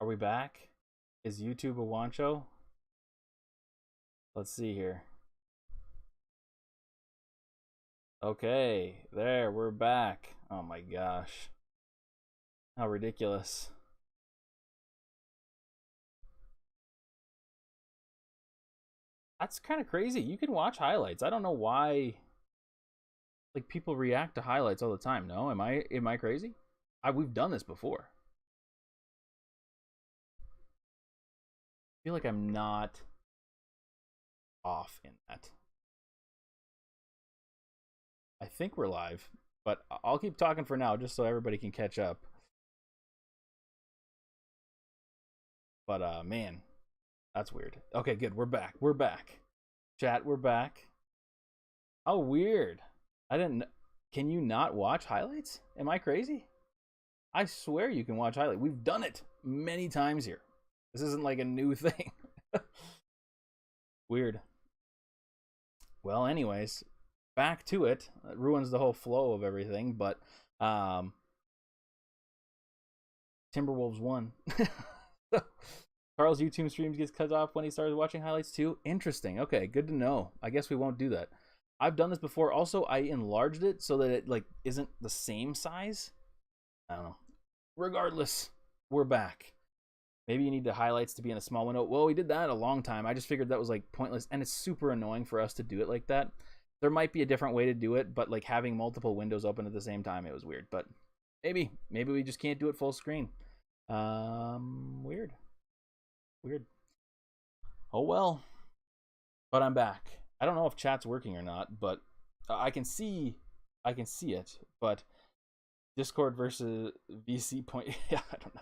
Are we back? Is YouTube a wancho? Let's see here. Okay, there, we're back. Oh my gosh. How ridiculous. That's kind of crazy. You can watch highlights. I don't know why like people react to highlights all the time. No, am I crazy? We've done this before. I feel like I'm not off in that. I think we're live, but I'll keep talking for now just so everybody can catch up. But man, that's weird. Okay, good. We're back. We're back. Chat, we're back. Oh, weird. I didn't. Can you not watch highlights? Am I crazy? I swear you can watch highlights. We've done it many times here. This isn't like a new thing. Weird. Well, anyways, back to it. It ruins the whole flow of everything, but Timberwolves won. Carl's YouTube streams gets cut off when he starts watching highlights too. Interesting. Okay, good to know. I guess we won't do that. I've done this before. Also, I enlarged it so that it like isn't the same size. I don't know. Regardless, we're back. Maybe you need the highlights to be in a small window. Well, we did that a long time. I just figured that was like pointless, and it's super annoying for us to do it like that. There might be a different way to do it, but like having multiple windows open at the same time, it was weird. But maybe we just can't do it full screen. Weird. Oh well. But I'm back. I don't know if chat's working or not, but I can see it. But Discord versus VC point. Yeah, I don't know.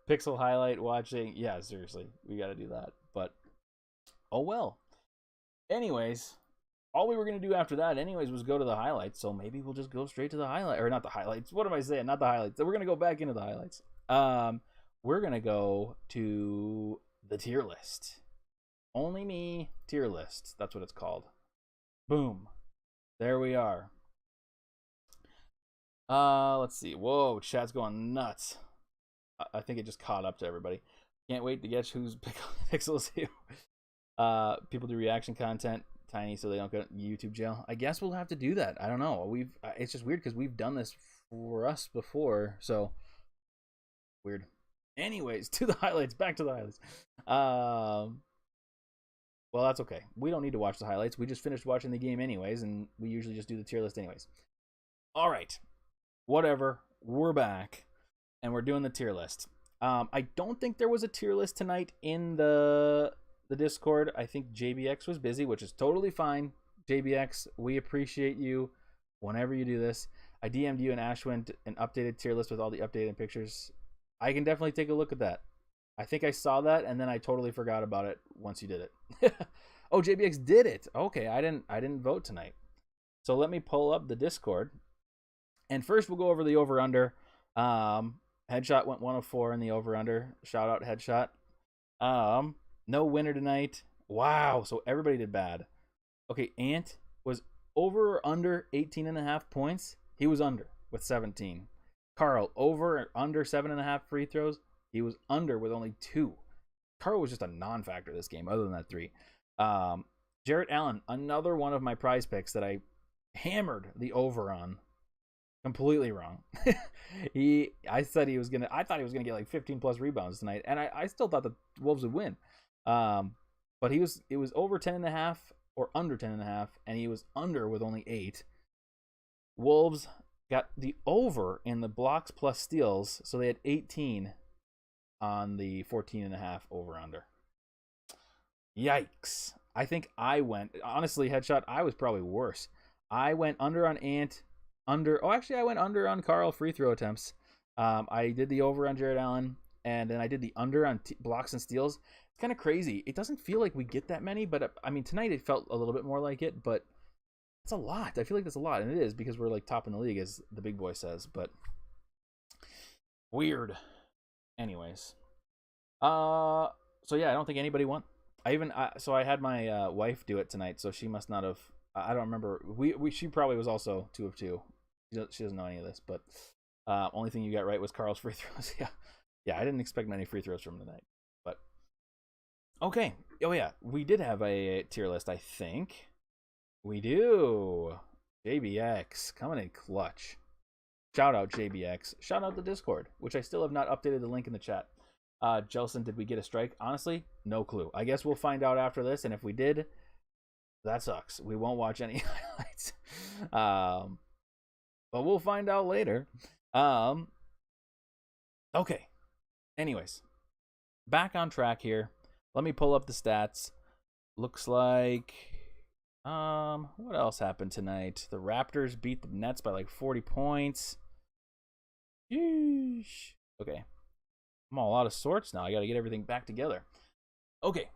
Pixel highlight watching. Yeah, seriously, we got to do that. But oh well. Anyways, all we were gonna do after that, anyways, was go to the highlights. So maybe we'll just go straight to the highlight, or not the highlights. What am I saying? Not the highlights. So we're gonna go back into the highlights. We're gonna go to the tier list. Only me tier list. That's what it's called. Boom. There we are. Let's see. Whoa, chat's going nuts. I think it just caught up to everybody. Can't wait to guess who's Pixels who. People do reaction content tiny so they don't go to YouTube jail. I guess we'll have to do that. I don't know. It's just weird because we've done this for us before, so weird. Anyways, to the highlights. Back to the highlights. Well, that's okay. We don't need to watch the highlights. We just finished watching the game anyways, and we usually just do the tier list anyways. All right. Whatever. We're back, and we're doing the tier list. I don't think there was a tier list tonight in the Discord. I think JBX was busy, which is totally fine. JBX, we appreciate you whenever you do this. I DM'd you and Ashwin an updated tier list with all the updated pictures. I can definitely take a look at that. I think I saw that, and then I totally forgot about it once you did it. Oh, JBX did it. Okay, I didn't vote tonight. So let me pull up the Discord. And first we'll go over the over-under. Headshot went 104 in the over-under. Shout out Headshot. No winner tonight. Wow, so everybody did bad. Okay, Ant was over or under 18.5 points. He was under with 17. Carl, over or under 7.5 free throws. He was under with only 2. Carl was just a non-factor this game, other than that 3. Jarrett Allen, another one of my prize picks that I hammered the over on. Completely wrong. I thought he was gonna get like 15 plus rebounds tonight, and I still thought the Wolves would win. But it was over 10.5 or under 10.5, and he was under with only 8. Wolves got the over in the blocks plus steals, so they had 18 on the 14.5 over under. Yikes. I think I went, honestly, Headshot, I was probably worse. I went under on Ant, I went under on Carl free throw attempts. I did the over on Jared Allen, and then I did the under on blocks and steals. It's kind of crazy. It doesn't feel like we get that many, but I mean, tonight it felt a little bit more like it, but it's a lot. I feel like that's a lot, and it is because we're like top in the league, as the big boy says, but weird. Anyways. So yeah, I don't think anybody won. I had my wife do it tonight, so she must not have. I don't remember. She probably was also 2 of 2. She doesn't know any of this, but only thing you got right was Carl's free throws. Yeah, Yeah, I didn't expect many free throws from him tonight. But okay. Oh yeah, we did have a tier list, I think. We do. JBX coming in clutch. Shout out JBX. Shout out the Discord, which I still have not updated the link in the chat. Jelson, did we get a strike? Honestly, no clue. I guess we'll find out after this, and if we did, that sucks. We won't watch any highlights. But we'll find out later. Okay. Anyways, back on track here. Let me pull up the stats. Looks like what else happened tonight? The Raptors beat the Nets by like 40 points. Yeesh. Okay. I'm all out of sorts now. I got to get everything back together. Okay.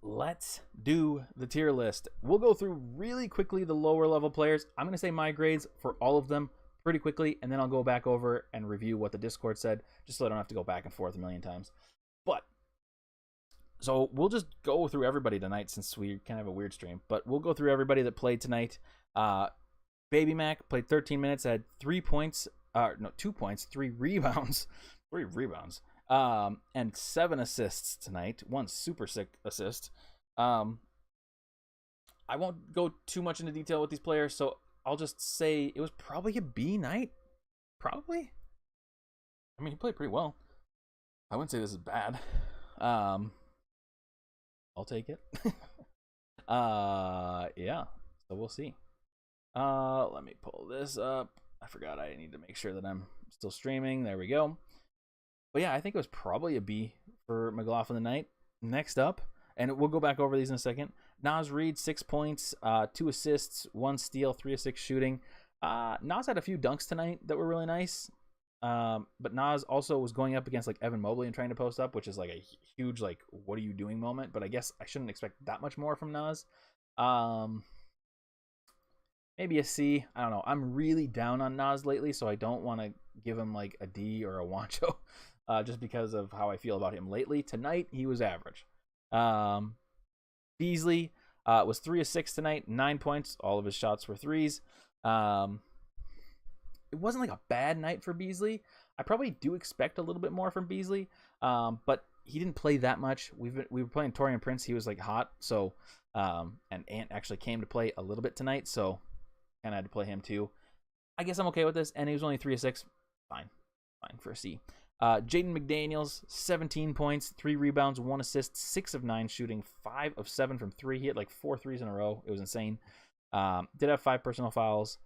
Let's do the tier list. We'll go through really quickly the lower level players. I'm going to say my grades for all of them pretty quickly, and then I'll go back over and review what the Discord said, just so I don't have to go back and forth a million times. But so we'll just go through everybody tonight, since we kind of have a weird stream. But we'll go through everybody that played tonight. Baby Mac played 13 minutes, had 3 points, 2 points, 3 rebounds, 3 rebounds, and 7 assists tonight. 1 super sick assist. I won't go too much into detail with these players, so I'll just say it was probably a B night. Probably. I mean, he played pretty well. I wouldn't say this is bad. I'll take it. Yeah. So we'll see. Let me pull this up. I forgot I need to make sure that I'm still streaming. There we go. But yeah, I think it was probably a B for McLaughlin tonight. Next up, and we'll go back over these in a second. Naz Reid, 6 points, 2 assists, 1 steal, 3 of 6 shooting. Naz had a few dunks tonight that were really nice. But Naz also was going up against like Evan Mobley and trying to post up, which is like a huge like what are you doing moment. But I guess I shouldn't expect that much more from Naz. Maybe a C. I don't know. I'm really down on Naz lately, so I don't want to give him like a D or a Wancho, just because of how I feel about him lately. Tonight he was average. Beasley was 3 of 6 tonight, 9 points. All of his shots were threes. It wasn't like a bad night for Beasley. I probably do expect a little bit more from Beasley, but he didn't play that much. We were playing Taurean Prince. He was like hot, so and Ant actually came to play a little bit tonight, so kind of had to play him too. I guess I'm okay with this, and he was only 3 of 6. Fine for a C. Jaden McDaniels, 17 points, 3 rebounds, 1 assist, 6 of 9 shooting, 5 of 7 from 3. He had like 4 threes in a row. It was insane. Did have 5 personal fouls,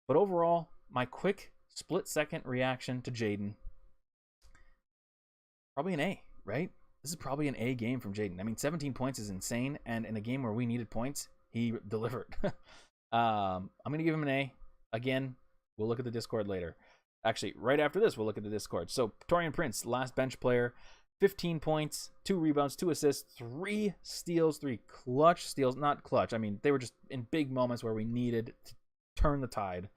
but overall, my quick split-second reaction to Jaden, probably an A, right? This is probably an A game from Jaden. I mean, 17 points is insane, and in a game where we needed points, he delivered. I'm going to give him an A. Again, we'll look at the Discord later. Actually, right after this, we'll look at the Discord. So, Taurean Prince, last bench player, 15 points, 2 rebounds, 2 assists, 3 steals, 3 clutch steals. Not clutch. I mean, they were just in big moments where we needed to turn the tide.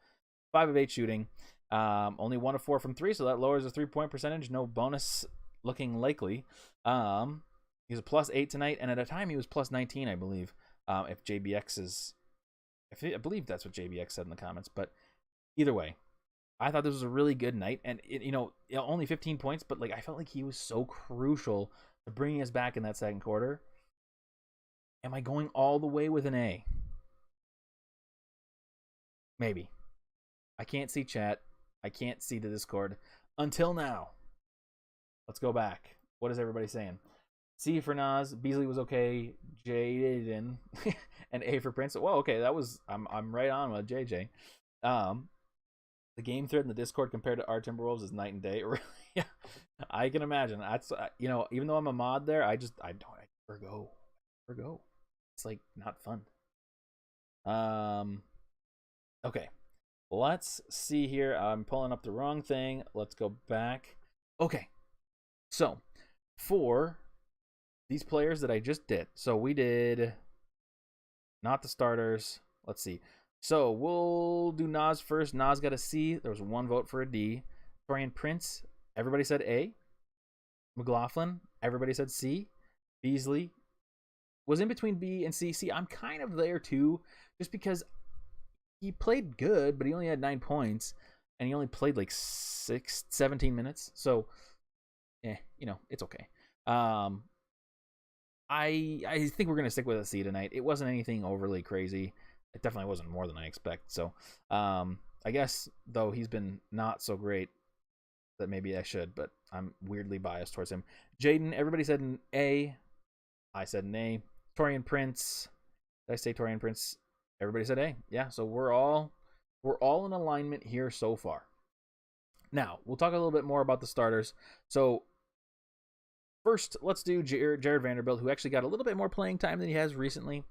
5 of 8 shooting. Only 1 of 4 from 3, so that lowers the 3-point percentage. No bonus looking likely. He was a plus 8 tonight, and at a time he was plus 19, I believe. If JBX is... I believe that's what JBX said in the comments, but either way, I thought this was a really good night, and only 15 points, but like I felt like he was so crucial to bringing us back in that second quarter. Am I going all the way with an A? Maybe. I can't see chat. I can't see the Discord until now. Let's go back. What is everybody saying? C for Naz. Beasley was okay. Jaden and A for Prince. Well, okay, that was I'm right on with JJ. The game thread in the Discord compared to our Timberwolves is night and day. Yeah, I can imagine. That's even though I'm a mod there, I never go. It's like not fun. Okay. Let's see here. I'm pulling up the wrong thing. Let's go back. Okay. So, for these players that I just did. So, we did not the starters. Let's see. So, we'll do Naz first. Naz got a C. There was 1 vote for a D. Taurean Prince, everybody said A. McLaughlin, everybody said C. Beasley was in between B and C. See, I'm kind of there too, just because he played good, but he only had 9 points. and he only played like 17 minutes. So, it's okay. I think we're gonna stick with a C tonight. It wasn't anything overly crazy. It definitely wasn't more than I expect. So, I guess though he's been not so great that maybe I should, but I'm weirdly biased towards him. Jaden, everybody said an A. I said an A. Torian Prince. Did I say Torian Prince? Everybody said A. Yeah, so we're all in alignment here so far. Now, we'll talk a little bit more about the starters. So, first, let's do Jared Vanderbilt, who actually got a little bit more playing time than he has recently.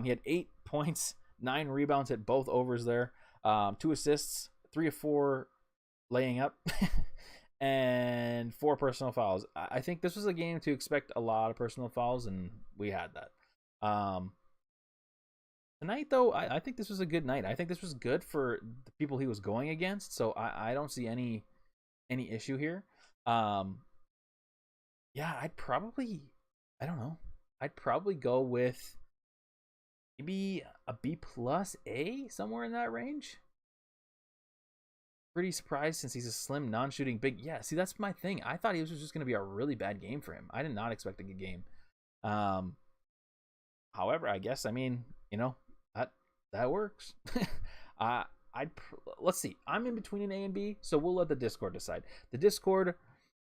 He had 8 points, 9 rebounds, hit both overs there, 2 assists, 3 of 4 laying up, and 4 personal fouls. I think this was a game to expect a lot of personal fouls, and we had that. Tonight, though, I think this was a good night. I think this was good for the people he was going against, so I don't see any issue here. Yeah, I don't know. I'd probably go with maybe a B plus A, somewhere in that range. Pretty surprised since he's a slim, non-shooting big. Yeah, see, that's my thing. I thought he was just going to be a really bad game for him. I did not expect a good game. However, I guess, that works. Let's see. I'm in between an A and B, so we'll let the Discord decide. The Discord,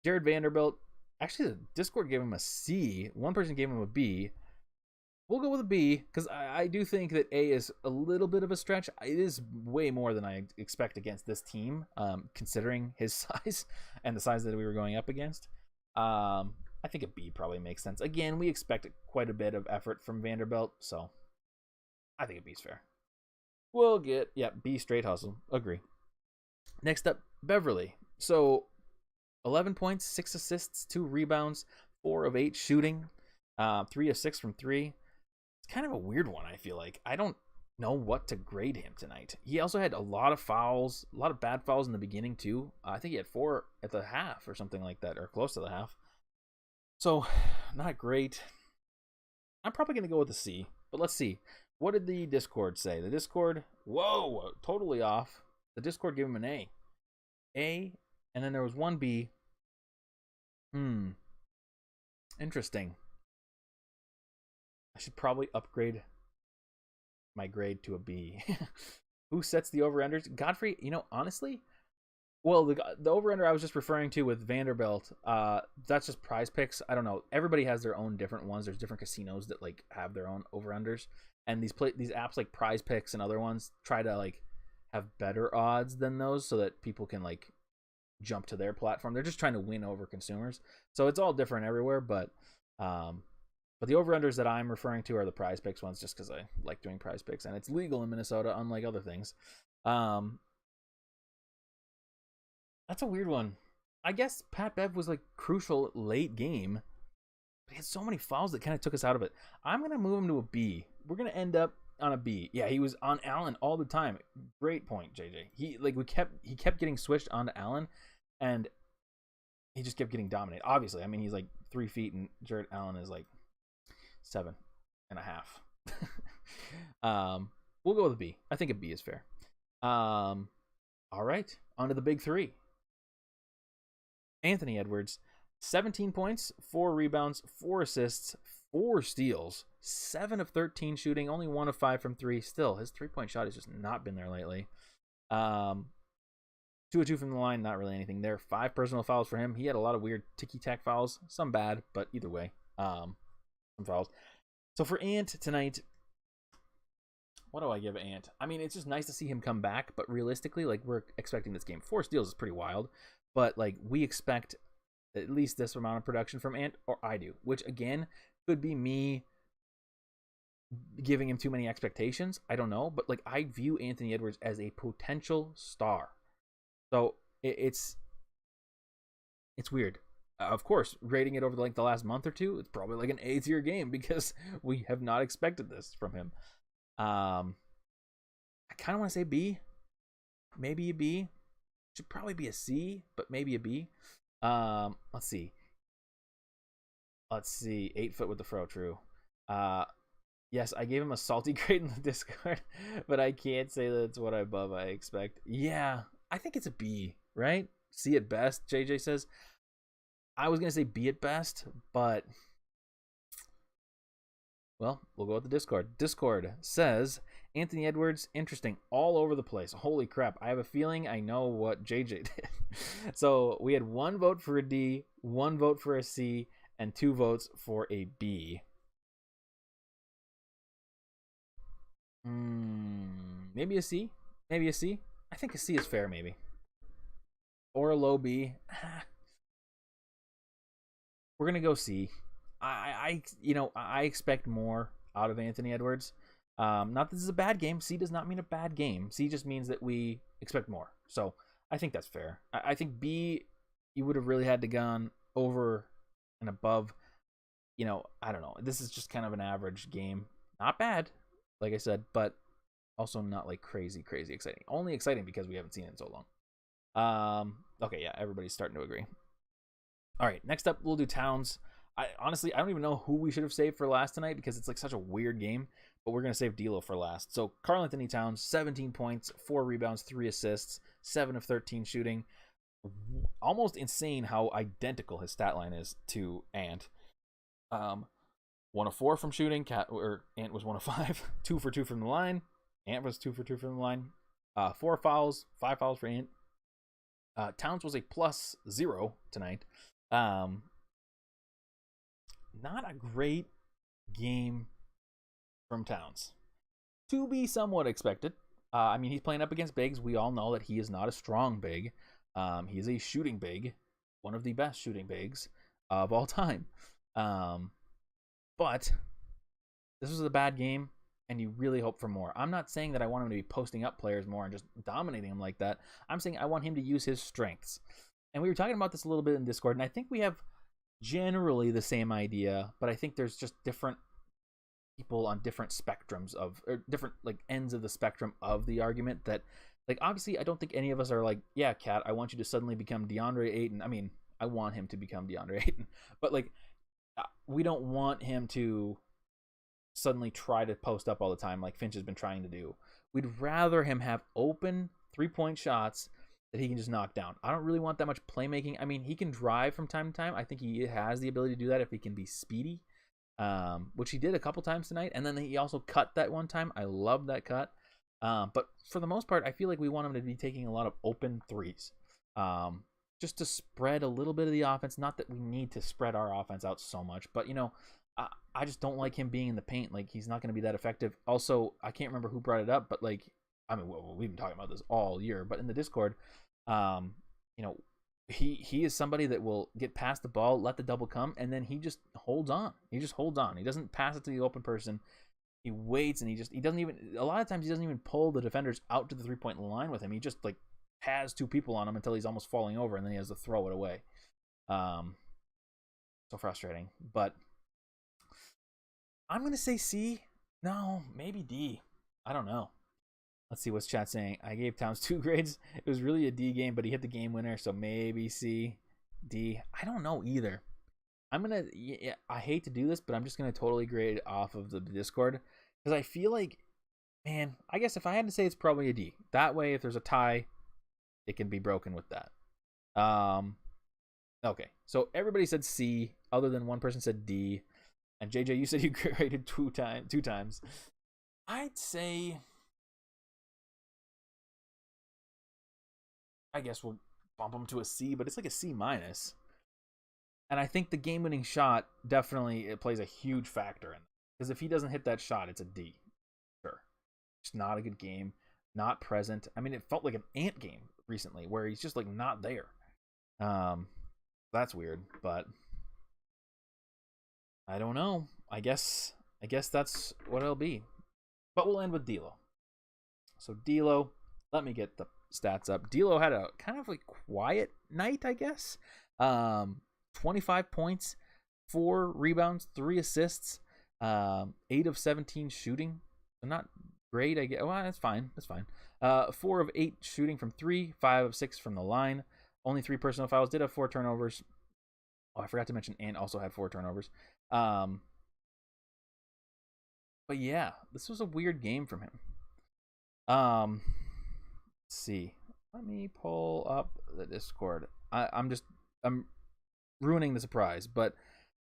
Jared Vanderbilt. Actually, the Discord gave him a C. One person gave him a B. We'll go with a B because I do think that A is a little bit of a stretch. It is way more than I expect against this team, considering his size and the size that we were going up against. I think a B probably makes sense. Again, we expect quite a bit of effort from Vanderbilt, so I think a B is fair. We'll get, B straight hustle. Agree. Next up, Beverly. So 11 points, 6 assists, 2 rebounds, 4 of 8 shooting, 3 of 6 from 3. It's kind of a weird one, I feel like. I don't know what to grade him tonight. He also had a lot of fouls, a lot of bad fouls in the beginning, too. I think he had 4 at the half or something like that, or close to the half. So, not great. I'm probably going to go with a C, but let's see. What did the Discord say? The Discord, whoa, totally off. The Discord gave him an A. A, and then there was one B. Interesting. I should probably upgrade my grade to a B. Who sets the over-unders? Godfrey, honestly, well, the over-under I was just referring to with Vanderbilt, that's just Prize Picks. I don't know. Everybody has their own different ones. There's different casinos that have their own over-unders. And these apps like Prize Picks and other ones try to have better odds than those so that people can jump to their platform. They're just trying to win over consumers. So it's all different everywhere, but the over-unders that I'm referring to are the Prize Picks ones just because I like doing Prize Picks, and it's legal in Minnesota, unlike other things. That's a weird one. I guess Pat Bev was crucial late game, but he had so many fouls that kind of took us out of it. I'm going to move him to a B. We're going to end up on a B. Yeah, he was on Allen all the time. Great point, JJ. He kept getting switched onto Allen, and he just kept getting dominated. Obviously, he's 3 feet, and Jared Allen is 7.5. We'll go with a B. I think a B is fair. All right, on to the big 3. Anthony Edwards, 17 points, 4 rebounds, 4 assists, 4 steals, 7 of 13 shooting, only 1 of 5 from 3. Still, his 3-point shot has just not been there lately. 2 of 2 from the line, not really anything there. 5 personal fouls for him. He had a lot of weird ticky-tack fouls, some bad, but either way, some fouls. So for Ant tonight, what do I give Ant? It's just nice to see him come back, but realistically, we're expecting this game. 4 steals is pretty wild, but we expect at least this amount of production from Ant, or I do, which again could be me giving him too many expectations. I don't know, but I view Anthony Edwards as a potential star. So it's weird. Of course, rating it over the last month or two, it's probably an A tier game because we have not expected this from him. I kind of want to say B, maybe a B. Should probably be a C, but maybe a B. Let's see. 8 foot with the fro. True. Yes, I gave him a salty grade in the Discord, but I can't say that's what I expect. Yeah, I think it's a B, right? C at best, JJ says. I was going to say B at best, but well, we'll go with the Discord. Discord says Anthony Edwards, interesting, all over the place. Holy crap. I have a feeling I know what JJ did. So we had 1 vote for a D, 1 vote for a C, and 2 votes for a B. Maybe a C? Maybe a C? I think a C is fair, maybe. Or a low B. We're going to go C. I expect more out of Anthony Edwards. Not that this is a bad game. C does not mean a bad game. C just means that we expect more. So I think that's fair. I think B, you would have really had to gone over and above. I don't know. This is just kind of an average game. Not bad, like I said, but also not like crazy exciting. Only exciting because we haven't seen it in so long. Okay, yeah, everybody's starting to agree. All right, next up, we'll do Towns. Honestly, I don't even know who we should have saved for last tonight because it's like such a weird game, but we're going to save D'Lo for last. So Karl Anthony Towns, 17 points, 4 rebounds, 3 assists, 7 of 13 shooting. Almost insane how identical his stat line is to Ant. 1 of 4 from shooting. Ant was 1 of 5. 2 for 2 from the line. Ant was 2 for 2 from the line. 4 fouls, 5 fouls for Ant. Towns was a +0 tonight. Not a great game from Towns. To be somewhat expected. He's playing up against bigs. We all know that he is not a strong big. He is a shooting big. One of the best shooting bigs of all time. But this was a bad game, and you really hope for more. I'm not saying that I want him to be posting up players more and just dominating them like that. I'm saying I want him to use his strengths. And we were talking about this a little bit in Discord, and I think we have generally the same idea, but I think there's just different people on different spectrums or different like ends of the spectrum of the argument that, like, obviously I don't think any of us are like, yeah, Kat, I want you to suddenly become DeAndre Ayton. I mean, I want him to become DeAndre Ayton, but like, we don't want him to suddenly try to post up all the time like Finch has been trying to do. We'd rather him have open 3-point shots that he can just knock down. I don't really want that much playmaking. I mean, he can drive from time to time. I think he has the ability to do that if he can be speedy, which he did a couple times tonight. And then he also cut that one time. I love that cut. But for the most part, I feel like we want him to be taking a lot of open threes, just to spread a little bit of the offense. Not that we need to spread our offense out so much, but I just don't like him being in the paint. Like, he's not going to be that effective. Also, I can't remember who brought it up, but like, we've been talking about this all year, but in the Discord, he is somebody that will get past the ball, let the double come, and then he just holds on. He doesn't pass it to the open person. He waits, and he doesn't even, a lot of times he doesn't even pull the defenders out to the 3-point line with him. He just like has 2 people on him until he's almost falling over, and then he has to throw it away. So frustrating, but I'm going to say C. No, maybe D. I don't know. Let's see what's chat saying. I gave Towns 2 grades. It was really a D game, but he hit the game winner, so maybe C, D. I don't know either. I hate to do this, but I'm just going to totally grade off of the Discord because I feel like, man, I guess if I had to say, it's probably a D. That way, if there's a tie, it can be broken with that. Okay, so everybody said C, other than one person said D. And JJ, you said you graded 2 times. I'd say, I guess we'll bump him to a C, but it's like a C minus. And I think the game-winning shot definitely it plays a huge factor in. Because if he doesn't hit that shot, it's a D. Sure. It's not a good game. Not present. I mean, it felt like an Ant game recently where he's just like not there. That's weird, but I don't know. I guess that's what it'll be. But we'll end with D'Lo. So D'Lo, let me get the stats up. D'Lo had a kind of like quiet night, I guess. 25 points, 4 rebounds, 3 assists, 8 of 17 shooting. So not great, I guess. Well, that's fine. 4 of 8 shooting from 3, 5 of 6 from the line. Only 3 personal fouls. Did have 4 turnovers. Oh, I forgot to mention Ant also had 4 turnovers. But yeah, this was a weird game from him. Let's see. Let me pull up the Discord. I'm ruining the surprise, but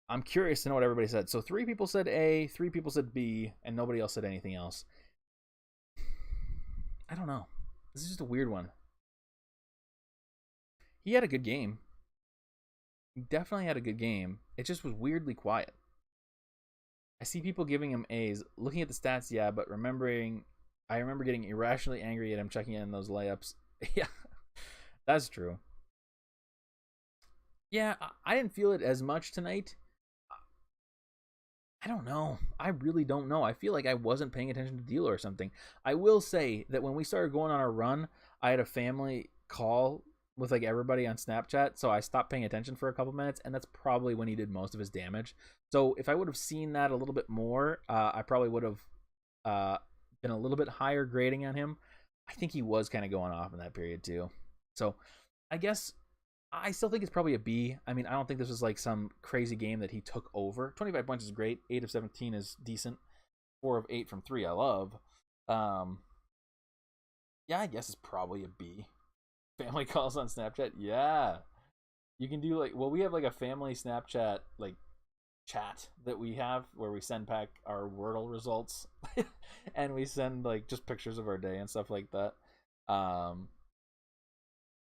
I'm curious to know what everybody said. So 3 people said A, 3 people said B, and nobody else said anything else. I don't know. This is just a weird one. He had a good game. He definitely had a good game. It just was weirdly quiet. I see people giving him A's. Looking at the stats, yeah, but I remember getting irrationally angry at him checking in those layups. Yeah, that's true. Yeah, I didn't feel it as much tonight. I don't know. I really don't know. I feel like I wasn't paying attention to D'Lo or something. I will say that when we started going on our run, I had a family call with like everybody on Snapchat, so I stopped paying attention for a couple minutes, and that's probably when he did most of his damage. So if I would have seen that a little bit more, I probably would have uh, been a little bit higher grading on him. I think he was kind of going off in that period too. So I guess I still think it's probably a B. I mean, I don't think this was like some crazy game that he took over. 25 points is great. 8 of 17 is decent. 4 of 8 from 3, I love. Um, yeah, I guess it's probably a B. Family calls on Snapchat? Yeah. You can do like, well, we have like a family Snapchat like chat that we have where we send back our Wordle results and we send like just pictures of our day and stuff like that. Um,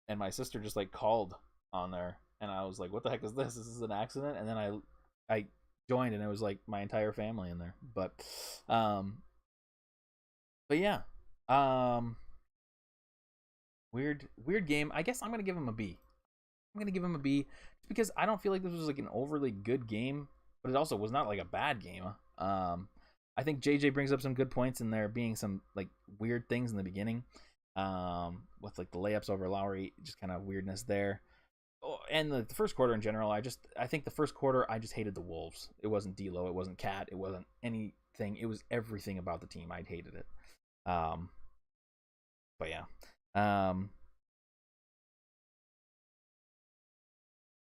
and my sister just like called on there, and I was like, "What the heck is this? This is an accident." And then I joined, and it was like my entire family in there. Um, but yeah, um, weird game. I guess I'm gonna give him a B. I'm gonna give him a B just because I don't feel like this was like an overly good game, but it also was not like a bad game. I think JJ brings up some good points in there being some like weird things in the beginning, with like the layups over Lowry, just kind of weirdness there. Oh, and the first quarter in general, I think the first quarter I just hated the Wolves. It wasn't D'Lo, it wasn't Cat, it wasn't anything. It was everything about the team. I hated it. Um, but yeah, um,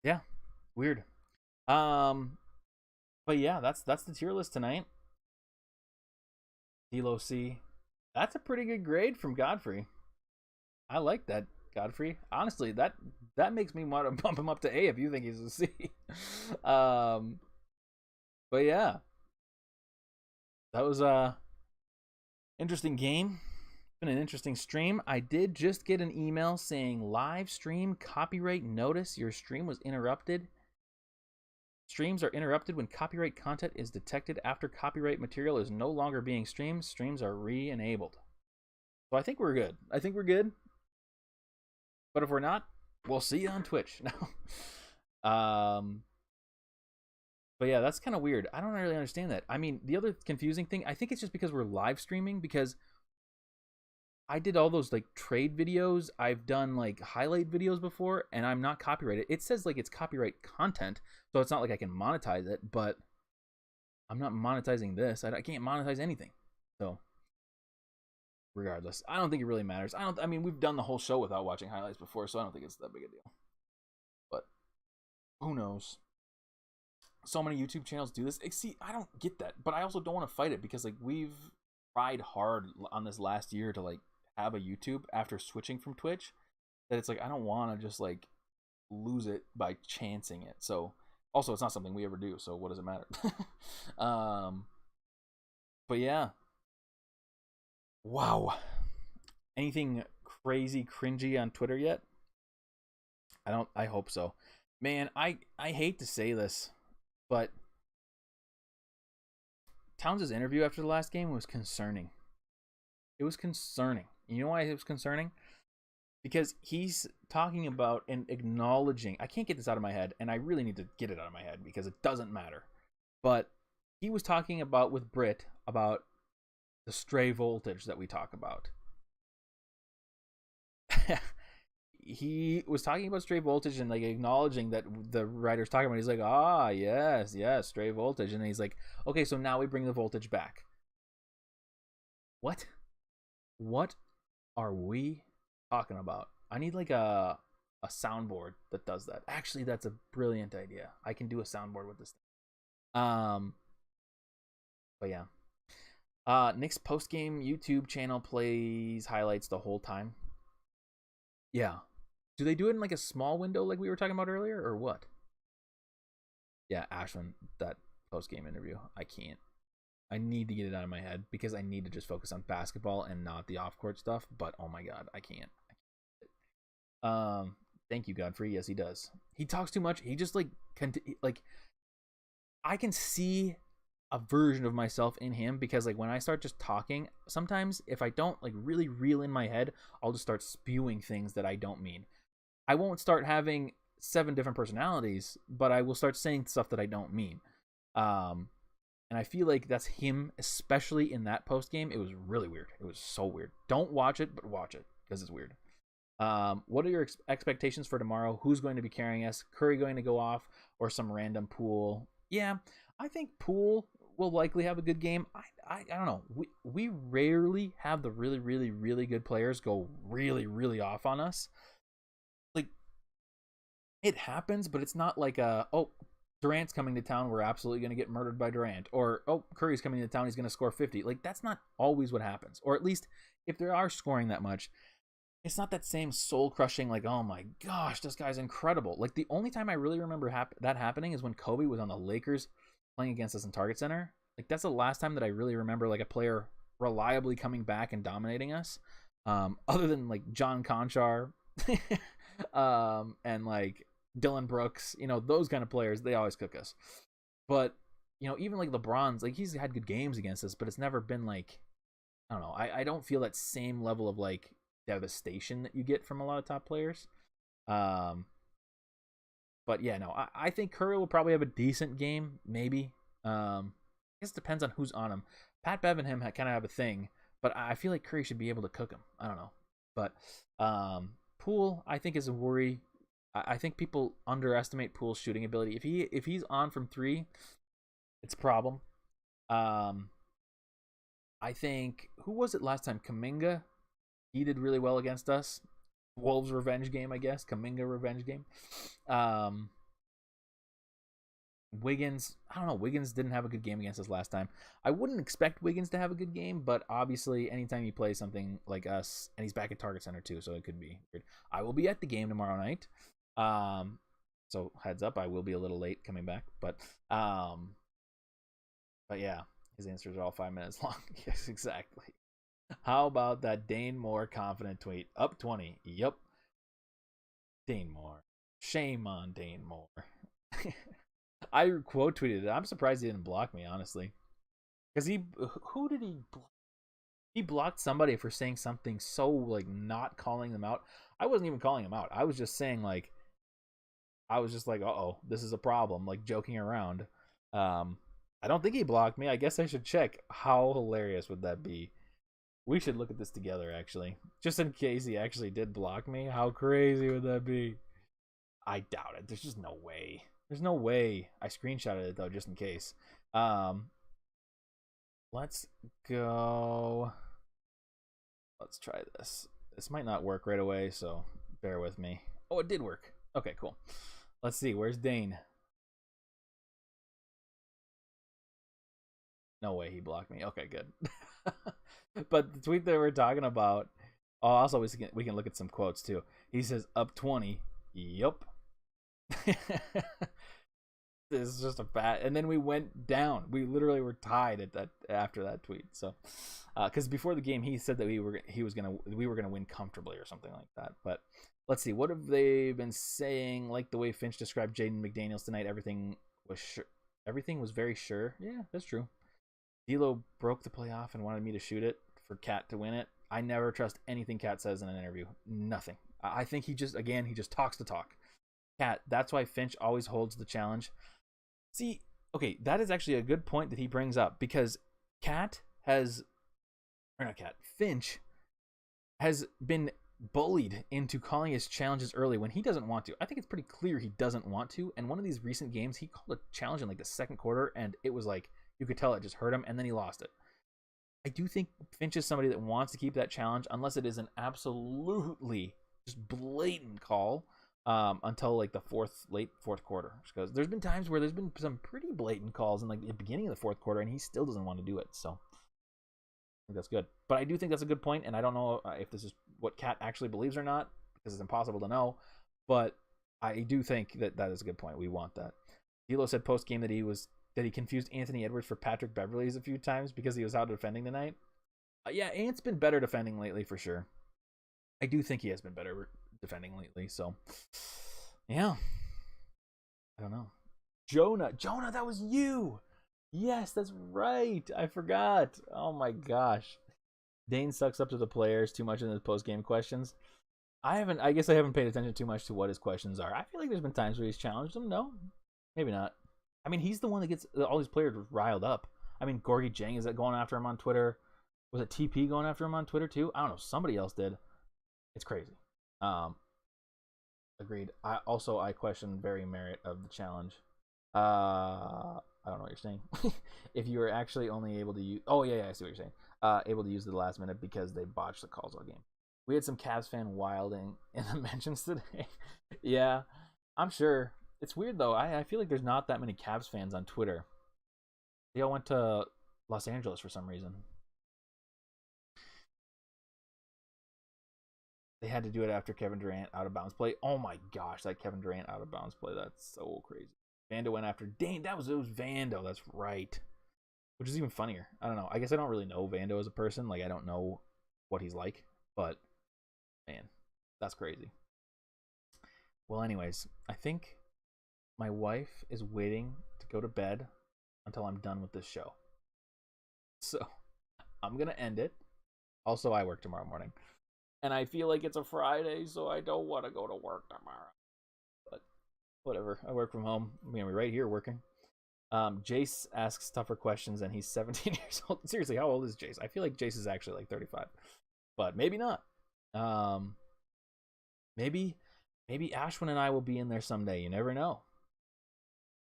yeah, weird. Um, but yeah, that's the tier list tonight. D'Lo C. That's a pretty good grade from Godfrey. I like that, Godfrey. Honestly, that makes me want to bump him up to A if you think he's a C. um, but yeah, that was a interesting game. Been an interesting stream. I did just get an email saying live stream copyright notice. Your stream was interrupted. Streams are interrupted when copyright content is detected after copyright material is no longer being streamed. Streams are re-enabled. So I think we're good. I think we're good. But if we're not, we'll see you on Twitch. No. But yeah, that's kind of weird. I don't really understand that. I mean, the other confusing thing, I think it's just because we're live streaming, because I did all those like trade videos. I've done like highlight videos before, and I'm not copyrighted. It says like it's copyright content, so it's not like I can monetize it, but I'm not monetizing this. I can't monetize anything. So regardless, I don't think it really matters. I mean, we've done the whole show without watching highlights before, so I don't think it's that big a deal. But who knows? So many YouTube channels do this. See, I don't get that, but I also don't want to fight it because like we've tried hard on this last year to like have a YouTube after switching from Twitch, that it's like I don't want to just like lose it by chancing it. So also it's not something we ever do, so what does it matter? um but yeah. Wow. Anything crazy cringy on Twitter yet? I hope so. Man, I hate to say this, but Towns' interview after the last game was concerning. It was concerning. You know why it was concerning? Because he's talking about and acknowledging, I can't get this out of my head, and I really need to get it out of my head because it doesn't matter. But he was talking about with Britt about the stray voltage that we talk about. He was talking about stray voltage and like acknowledging that the writer's talking about. He's like, yes, stray voltage, and he's like, okay, so now we bring the voltage back. What are we talking about? I need like a soundboard that does that. Actually, that's a brilliant idea. I can do a soundboard with this thing. But yeah. Nick's post game YouTube channel plays highlights the whole time. Yeah. Do they do it in like a small window like we were talking about earlier, or what? Yeah, Ashwin, that post game interview. I can't. I need to get it out of my head because I need to just focus on basketball and not the off court stuff. But oh my god, I can't. Thank you, Godfrey. Yes, he does. He talks too much. He just like I can see a version of myself in him because like when I start just talking, sometimes if I don't like really reel in my head, I'll just start spewing things that I don't mean. I won't start having 7 different personalities, but I will start saying stuff that I don't mean. And I feel like that's him, especially in that post game. It was really weird. It was so weird. Don't watch it, but watch it because it's weird. What are your expectations for tomorrow? Who's going to be carrying us? Curry going to go off or some random Poole? Yeah, I think Poole will likely have a good game. I don't know. We rarely have the really, really, really good players go really, really off on us. Like, it happens, but it's not like Durant's coming to town, we're absolutely going to get murdered by Durant. Or, Curry's coming to town, he's going to score 50. Like, that's not always what happens. Or at least, if they are scoring that much, it's not that same soul-crushing, like, oh my gosh, this guy's incredible. Like, the only time I really remember that happening is when Kobe was on the Lakers playing against us in Target Center. Like, that's the last time that I really remember, like, a player reliably coming back and dominating us. Other than, like, John Conchar and, like, Dylan Brooks, those kind of players, they always cook us. But, even, like, LeBron's, like, he's had good games against us, but it's never been, like, I don't know. I don't feel that same level of, like, devastation that you get from a lot of top players. But yeah, no, I think Curry will probably have a decent game, maybe. I guess it depends on who's on him. Pat Bev and him kind of have a thing, but I feel like Curry should be able to cook him. I don't know. But Poole, I think, is a worry. I think people underestimate Poole's shooting ability. If he's on from 3, it's a problem. I think, who was it last time? Kuminga? He did really well against us. Wolves revenge game, I guess. Kuminga revenge game. Wiggins, I don't know. Wiggins didn't have a good game against us last time. I wouldn't expect Wiggins to have a good game, but obviously anytime he plays something like us, and he's back at Target Center too, so it could be weird. I will be at the game tomorrow night. So heads up, I will be a little late coming back, but yeah, his answers are all 5 minutes long. Yes, exactly. How about that Dane Moore confident tweet? Up 20. Yup. Dane Moore. Shame on Dane Moore. I quote tweeted it. I'm surprised he didn't block me, honestly. Because who did he block? He blocked somebody for saying something so, like, not calling them out. I wasn't even calling him out. I was just saying, like, uh-oh, this is a problem, like, joking around. I don't think he blocked me. I guess I should check. How hilarious would that be? We should look at this together, actually. Just in case he actually did block me. How crazy would that be? I doubt it. There's just no way. There's no way. I screenshotted it, though, just in case. Let's go. Let's try this. This might not work right away, so bear with me. Oh, it did work. Okay, cool. Let's see. Where's Dane? No way he blocked me. Okay, good. But the tweet that we're talking about, also we can look at some quotes too. He says up 20. Yup. This is just a bad, and then we went down. We literally were tied at that after that tweet. So, because before the game he said that we were gonna win comfortably or something like that. But let's see, what have they been saying? Like the way Finch described Jaden McDaniels tonight, everything was sure. Everything was very sure. Yeah, that's true. D'Lo broke the play off and wanted me to shoot it for Cat to win it. I never trust anything Cat says in an interview. Nothing. I think he just talks to talk. Cat, that's why Finch always holds the challenge. See, okay, that is actually a good point that he brings up because Finch has been bullied into calling his challenges early when he doesn't want to. I think it's pretty clear he doesn't want to. And one of these recent games, he called a challenge in like the second quarter, and it was like, you could tell it just hurt him, and then he lost it. I do think Finch is somebody that wants to keep that challenge unless it is an absolutely just blatant call until like the late fourth quarter. Because there's been times where there's been some pretty blatant calls in like the beginning of the fourth quarter, and he still doesn't want to do it. So I think that's good. But I do think that's a good point, and I don't know if this is what Cat actually believes or not, because it's impossible to know. But I do think that is a good point. We want that. D'Lo said post game that he confused Anthony Edwards for Patrick Beverley's a few times because he was out defending tonight. Yeah, Ant's been better defending lately for sure. I do think he has been better defending lately. So, yeah. I don't know. Jonah, that was you. Yes, that's right. I forgot. Oh my gosh. Dane sucks up to the players too much in his post game questions. I guess I haven't paid attention too much to what his questions are. I feel like there's been times where he's challenged them. No, maybe not. I mean, he's the one that gets all these players riled up. I mean, Gorgie Jang is that going after him on Twitter? Was it TP going after him on Twitter too? I don't know. Somebody else did. It's crazy. Agreed. I question very merit of the challenge. I don't know what you're saying. If you were actually only able to use, I see what you're saying. Able to use it the last minute because they botched the calls all game. We had some Cavs fan wilding in the mentions today. Yeah, I'm sure. It's weird though. I feel like there's not that many Cavs fans on Twitter. They all went to Los Angeles for some reason. They had to do it after Kevin Durant out of bounds play. Oh my gosh, that Kevin Durant out of bounds play. That's so crazy. Vando went after Dane. It was Vando. That's right. Which is even funnier. I don't know. I guess I don't really know Vando as a person. Like, I don't know what he's like. But, man, that's crazy. Well, anyways, I think my wife is waiting to go to bed until I'm done with this show. So, I'm going to end it. Also, I work tomorrow morning. And I feel like it's a Friday, so I don't want to go to work tomorrow. But whatever. I work from home. I'm going to be right here working. Jace asks tougher questions, and he's 17 years old. Seriously, how old is Jace? I feel like Jace is actually like 35. But maybe not. Maybe Ashwin and I will be in there someday. You never know.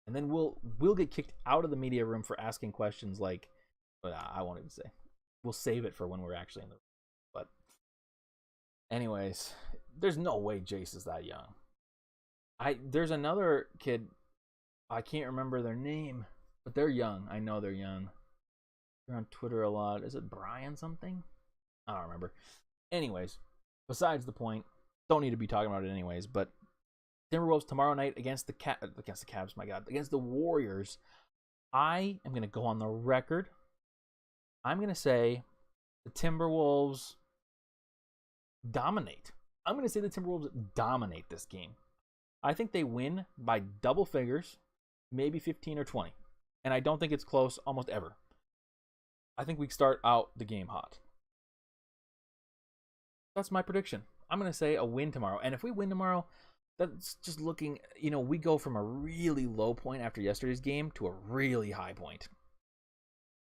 And then we'll get kicked out of the media room for asking questions like, but I won't even say. We'll save it for when we're actually in the room. But anyways, there's no way Jace is that young. There's another kid, I can't remember their name, but they're young. I know they're young. They're on Twitter a lot. Is it Brian something? I don't remember. Anyways, besides the point, don't need to be talking about it anyways, but Timberwolves tomorrow night against the Cavs, my God, against the Warriors. I am going to go on the record. I'm going to say the Timberwolves dominate. I'm going to say the Timberwolves dominate this game. I think they win by double figures, maybe 15 or 20. And I don't think it's close almost ever. I think we start out the game hot. That's my prediction. I'm going to say a win tomorrow. And if we win tomorrow, that's just looking, we go from a really low point after yesterday's game to a really high point.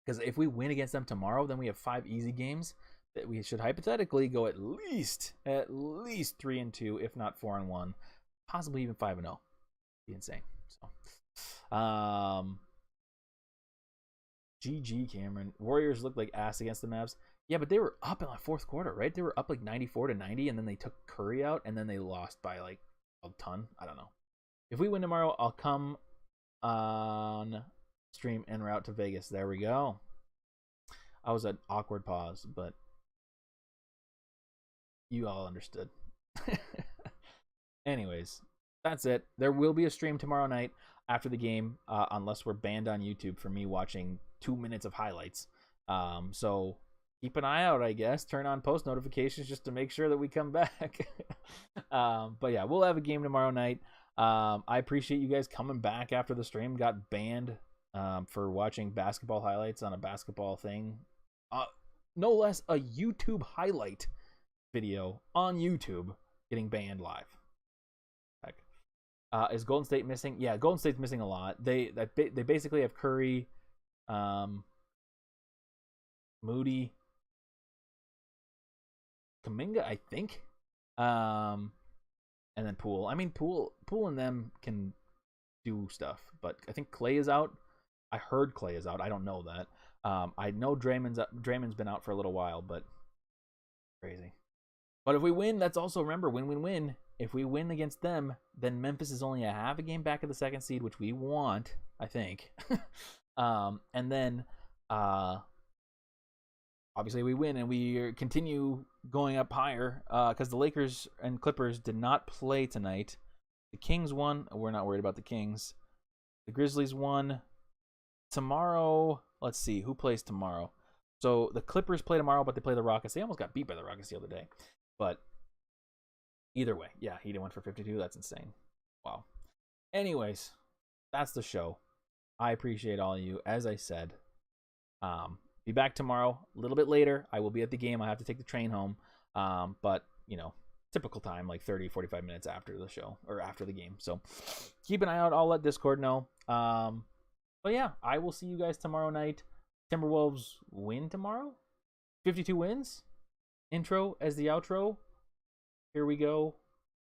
Because if we win against them tomorrow, then we have 5 easy games that we should hypothetically go at least 3-2, if not 4-1, possibly even 5-0. Be insane. So, GG Cameron. Warriors looked like ass against the Mavs. Yeah, but they were up in the fourth quarter, right? They were up like 94-90, and then they took Curry out, and then they lost by like a ton. I don't know. If we win tomorrow, I'll come on stream en route to Vegas. There we go. I was an awkward pause, but you all understood. Anyways, that's it. There will be a stream tomorrow night after the game, unless we're banned on YouTube for me watching 2 minutes of highlights. So keep an eye out, I guess. Turn on post notifications just to make sure that we come back. But yeah, we'll have a game tomorrow night. I appreciate you guys coming back after the stream got banned for watching basketball highlights on a basketball thing. No less a YouTube highlight video on YouTube getting banned live. Heck. Is Golden State missing? Yeah, Golden State's missing a lot. They basically have Curry, Moody, Kuminga, I think, and then Poole. I mean, Poole and them can do stuff, but I think Clay is out. I heard Clay is out. I don't know that. I know Draymond's been out for a little while, but crazy. But if we win, that's also, remember, win. If we win against them, then Memphis is only a half a game back of the second seed, which we want, I think. And then obviously we win and we continue going up higher because the Lakers and Clippers did not play tonight. The Kings won. We're not worried about the Kings. The Grizzlies won. Tomorrow, let's see, who plays tomorrow? So the Clippers play tomorrow, but they play the Rockets. They almost got beat by the Rockets the other day. But either way, yeah, he went for 52. That's insane. Wow. Anyways, that's the show. I appreciate all of you. As I said, be back tomorrow a little bit later. I will be at the game. I have to take the train home. But, you know, typical time, like 30, 45 minutes after the show or after the game. So keep an eye out. I'll let Discord know. But yeah, I will see you guys tomorrow night. Timberwolves win tomorrow. 52 wins. Intro as the outro. Here we go.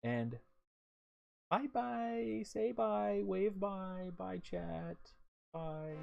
And bye-bye. Say bye. Wave bye. Bye, chat. Bye.